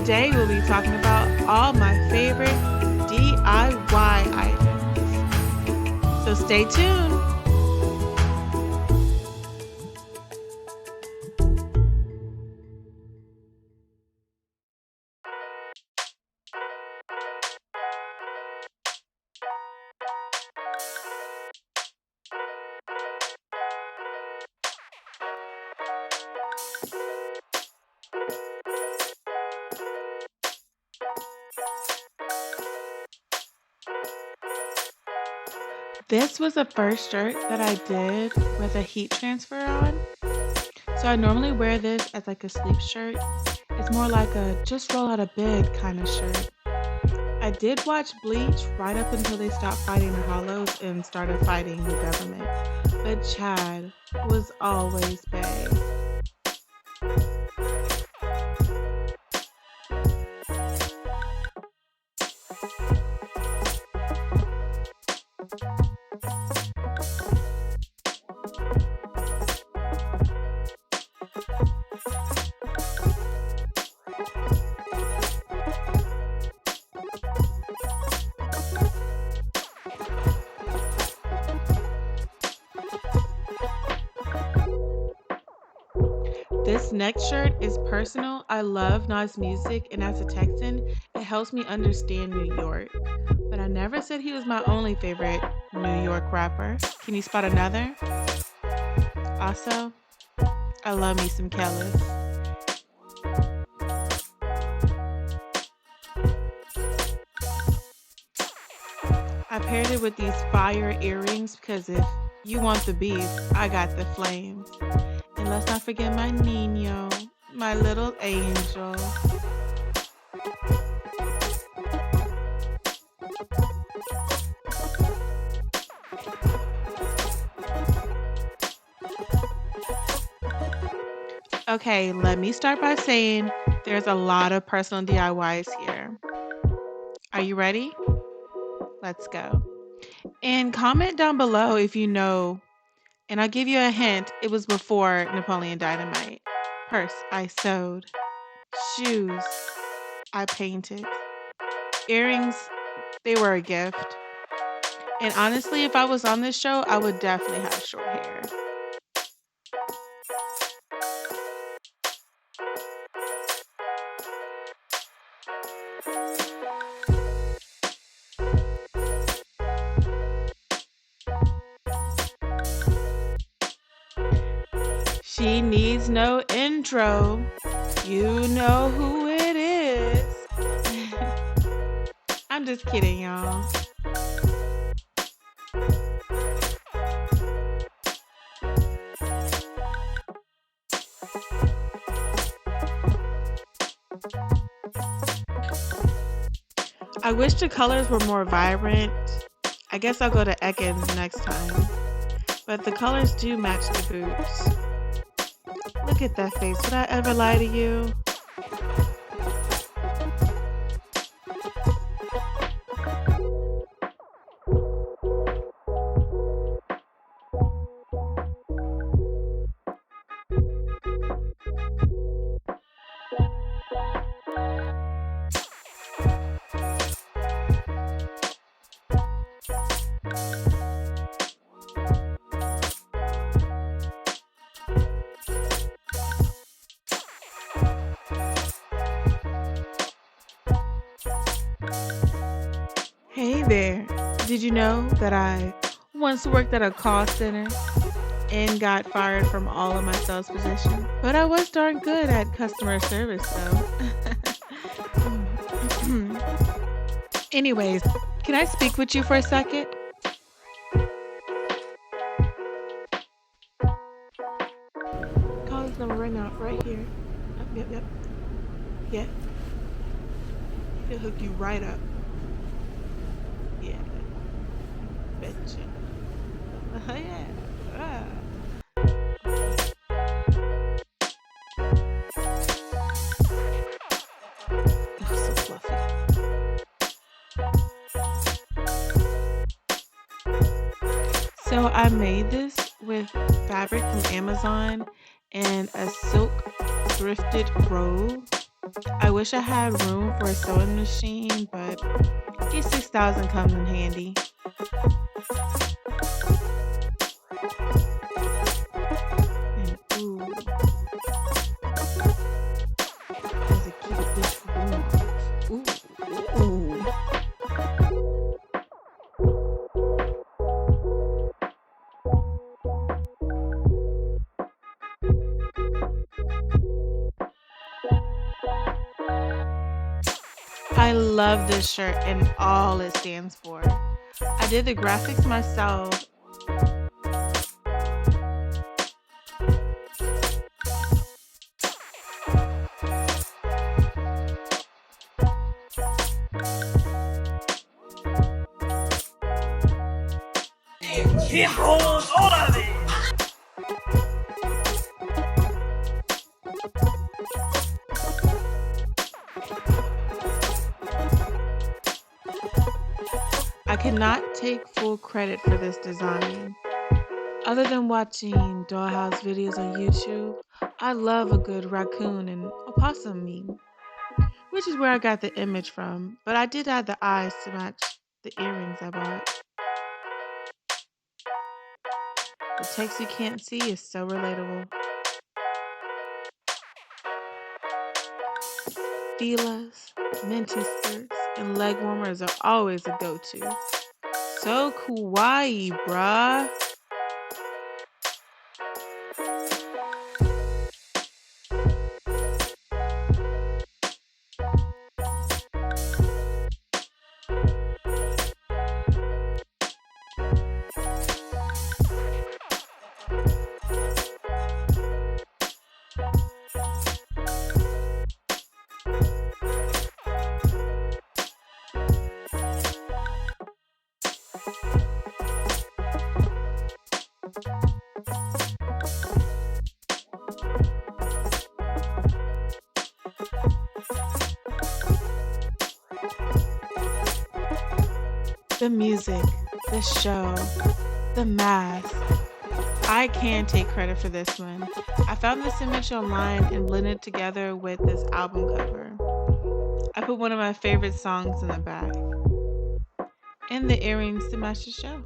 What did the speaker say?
today we'll be talking about all my favorite DIY items. So stay tuned. This was the first shirt that I did with a heat transfer on. So I normally wear this as like a sleep shirt. It's more like a just roll out of bed kind of shirt. I did watch Bleach right up until they stopped fighting the Hollows and started fighting the government. But Chad was always bae. This next shirt is personal. I love Nas music, and as a Texan, it helps me understand New York. But I never said he was my only favorite New York rapper. Can you spot another? Also, I love me some Kellis. I paired it with these fire earrings because if you want the beef, I got the flames. And let's not forget my Nino, my little angel. Okay, let me start by saying there's a lot of personal DIYs here. Are you ready? Let's go. And comment down below if you know, and I'll give you a hint, it was before Napoleon Dynamite. Purse, I sewed. Shoes, I painted. Earrings, they were a gift. And honestly, if I was on this show, I would definitely have short hair. She needs no intro. You know who it is. I'm just kidding, y'all. I wish the colors were more vibrant. I guess I'll go to Ekans next time. But the colors do match the boots. Look at that face. Would I ever lie to you? Hey there. Did you know that I once worked at a call center and got fired from all of my sales positions? But I was darn good at customer service, though. Anyways, can I speak with you for a second? Call this number right now, right here. Yep. Yeah. He'll hook you right up. Yeah. Betcha. Yeah. Ah. Oh, so fluffy. So I made this with fabric from Amazon and a silk thrifted robe. I wish I had room for a sewing machine, but these 6,000 comes in handy. And ooh, there's a cute little room. Ooh. I love this shirt and all it stands for. I did the graphics myself. ¡Hijos, órale! I cannot take full credit for this design. Other than watching dollhouse videos on YouTube, I love a good raccoon and opossum meme, which is where I got the image from, but I did add the eyes to match the earrings I bought. The text you can't see is so relatable. Filas, minty skirts, and leg warmers are always a go-to. So kawaii, bruh. The music, the show, the mask. I can take credit for this one. I found this image online and blended it together with this album cover. I put one of my favorite songs in the back and the earrings to match the show.